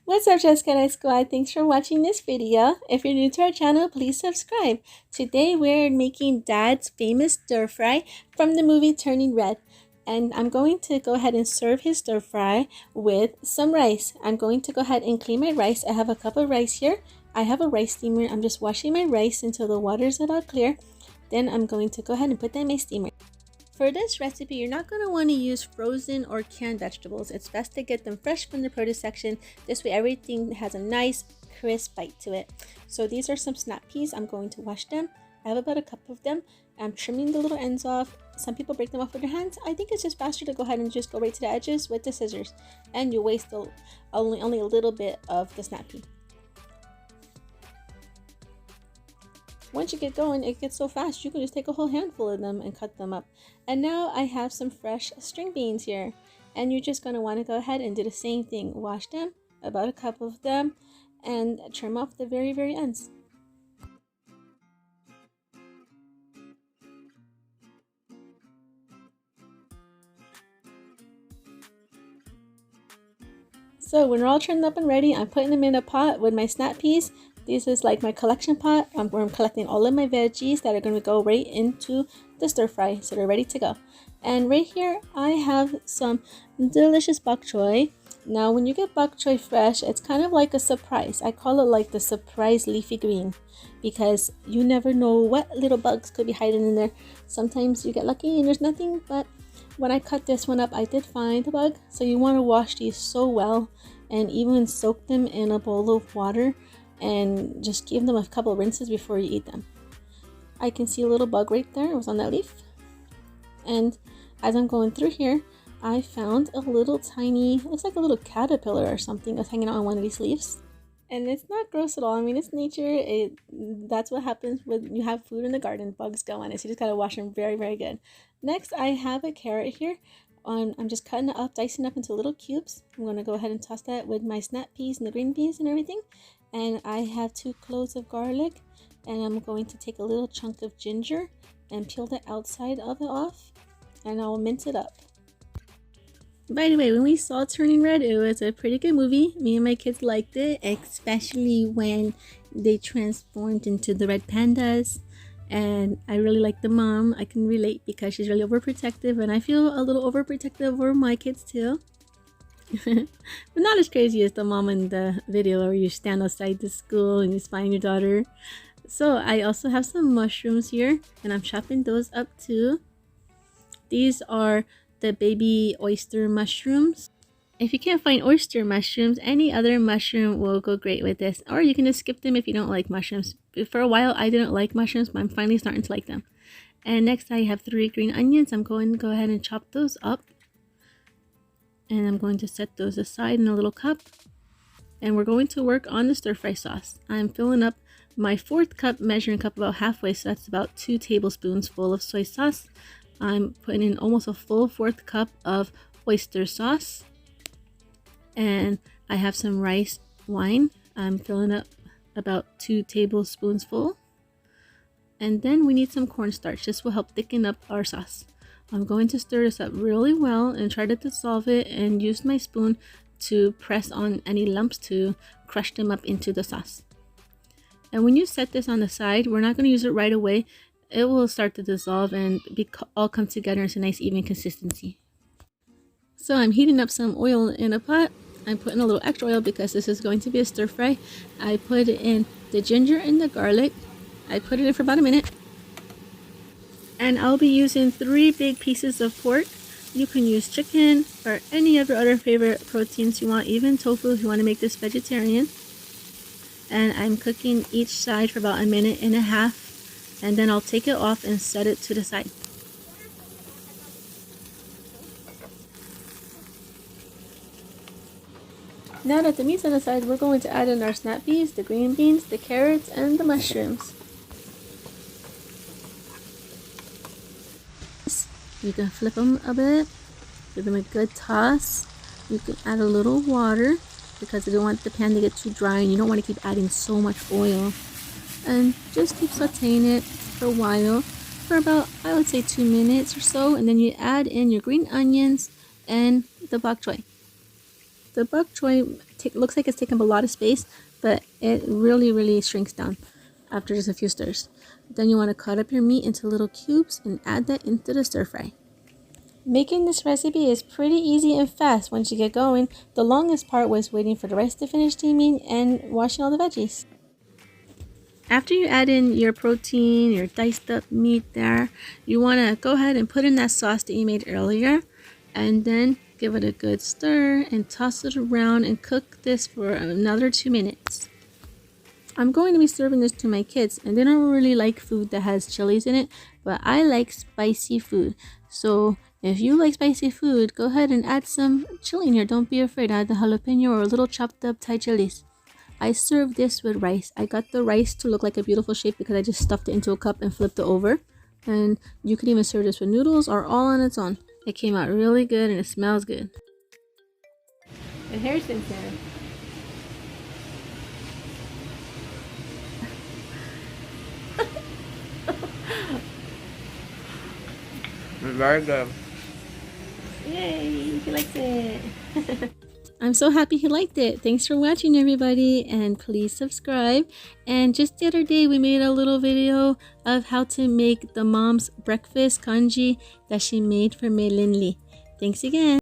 What's up, Jessica Night Squad? Thanks for watching this video. If you're new to our channel, please subscribe. Today we're making Dad's famous stir fry from the movie Turning Red. And I'm going to go ahead and serve his stir fry with some rice. I'm going to go ahead and clean my rice. I have a cup of rice here. I have a rice steamer. I'm just washing my rice until the water is about clear. Then I'm going to go ahead and put that in my steamer. For this recipe, you're not going to want to use frozen or canned vegetables. It's best to get them fresh from the produce section. This way everything has a nice crisp bite to it. So these are some snap peas. I'm going to wash them. I have about a cup of them. I'm trimming the little ends off. Some people break them off with their hands. I think it's just faster to go ahead and just go right to the edges with the scissors. And you waste only a little bit of the snap pea. Once you get going, it gets so fast, you can just take a whole handful of them and cut them up. And now I have some fresh string beans here. And you're just going to want to go ahead and do the same thing. Wash them, about a cup of them, and trim off the very ends. So when they're all trimmed up and ready, I'm putting them in a pot with my snap peas. This is like my collection pot where I'm collecting all of my veggies that are going to go right into the stir fry, so they're ready to go. And right here I have some delicious bok choy. Now when you get bok choy fresh, it's kind of like a surprise. I call it like the surprise leafy green, because you never know what little bugs could be hiding in there. Sometimes you get lucky and there's nothing, but when I cut this one up, I did find a bug. So you want to wash these so well and even soak them in a bowl of water and just give them a couple rinses before you eat them. I can see a little bug right there. It was on that leaf. And as I'm going through here, I found a little tiny, looks like a little caterpillar or something that's hanging out on one of these leaves. And it's not gross at all. I mean, it's nature. That's what happens when you have food in the garden. Bugs go on it. So you just gotta wash them very good. Next, I have a carrot here. I'm just cutting it up, dicing it up into little cubes. I'm gonna go ahead and toss that with my snap peas and the green beans and everything. And I have 2 cloves of garlic, and I'm going to take a little chunk of ginger and peel the outside of it off, and I'll mince it up. By the way, when we saw Turning Red, it was a pretty good movie. Me and my kids liked it, especially when they transformed into the red pandas. And I really like the mom. I can relate because she's really overprotective, and I feel a little overprotective over my kids too. But not as crazy as the mom in the video where you stand outside the school and you spy on your daughter. So I also have some mushrooms here, and I'm chopping those up too. These are the baby oyster mushrooms. If you can't find oyster mushrooms, any other mushroom will go great with this. Or you can just skip them if you don't like mushrooms. For a while I didn't like mushrooms, but I'm finally starting to like them. And next I have 3 green onions. I'm going to go ahead and chop those up. And I'm going to set those aside in a little cup. And we're going to work on the stir fry sauce. I'm filling up my 4th cup measuring cup about halfway, so that's about 2 tablespoons full of soy sauce. I'm putting in almost a full 4th cup of oyster sauce. And I have some rice wine. I'm filling up about 2 tablespoons full. And then we need some cornstarch. This will help thicken up our sauce. I'm going to stir this up really well and try to dissolve it, and use my spoon to press on any lumps to crush them up into the sauce. And when you set this on the side, we're not going to use it right away. It will start to dissolve and all come together into a nice even consistency. So I'm heating up some oil in a pot. I'm putting a little extra oil because this is going to be a stir fry. I put in the ginger and the garlic. I put it in for about a minute. And I'll be using 3 big pieces of pork. You can use chicken or any of your other favorite proteins you want, even tofu if you want to make this vegetarian. And I'm cooking each side for about 1.5 minutes. And then I'll take it off and set it to the side. Now that the meat's on the side, we're going to add in our snap peas, the green beans, the carrots, and the mushrooms. You can flip them a bit, give them a good toss. You can add a little water because you don't want the pan to get too dry, and you don't want to keep adding so much oil. And just keep sauteing it for a while, for about, I would say, 2 minutes or so, and then you add in your green onions and the bok choy. The bok choy looks like it's taking up a lot of space, but it really shrinks down after just a few stirs. Then you want to cut up your meat into little cubes and add that into the stir fry. Making this recipe is pretty easy and fast once you get going. The longest part was waiting for the rice to finish steaming and washing all the veggies. After you add in your protein, your diced up meat there, you want to go ahead and put in that sauce that you made earlier, and then give it a good stir and toss it around and cook this for another 2 minutes. I'm going to be serving this to my kids, and they don't really like food that has chilies in it, but I like spicy food. So if you like spicy food, go ahead and add some chili in here. Don't be afraid. Add the jalapeno or a little chopped up Thai chilies. I served this with rice. I got the rice to look like a beautiful shape because I just stuffed it into a cup and flipped it over. And you could even serve this with noodles or all on its own. It came out really good and it smells good. And Harrison's here. It's very good. Yay, he likes it. I'm so happy he liked it. Thanks for watching, everybody, and please subscribe. And just the other day we made a little video of how to make the mom's breakfast congee that she made for Mei Lin Lee. Thanks again.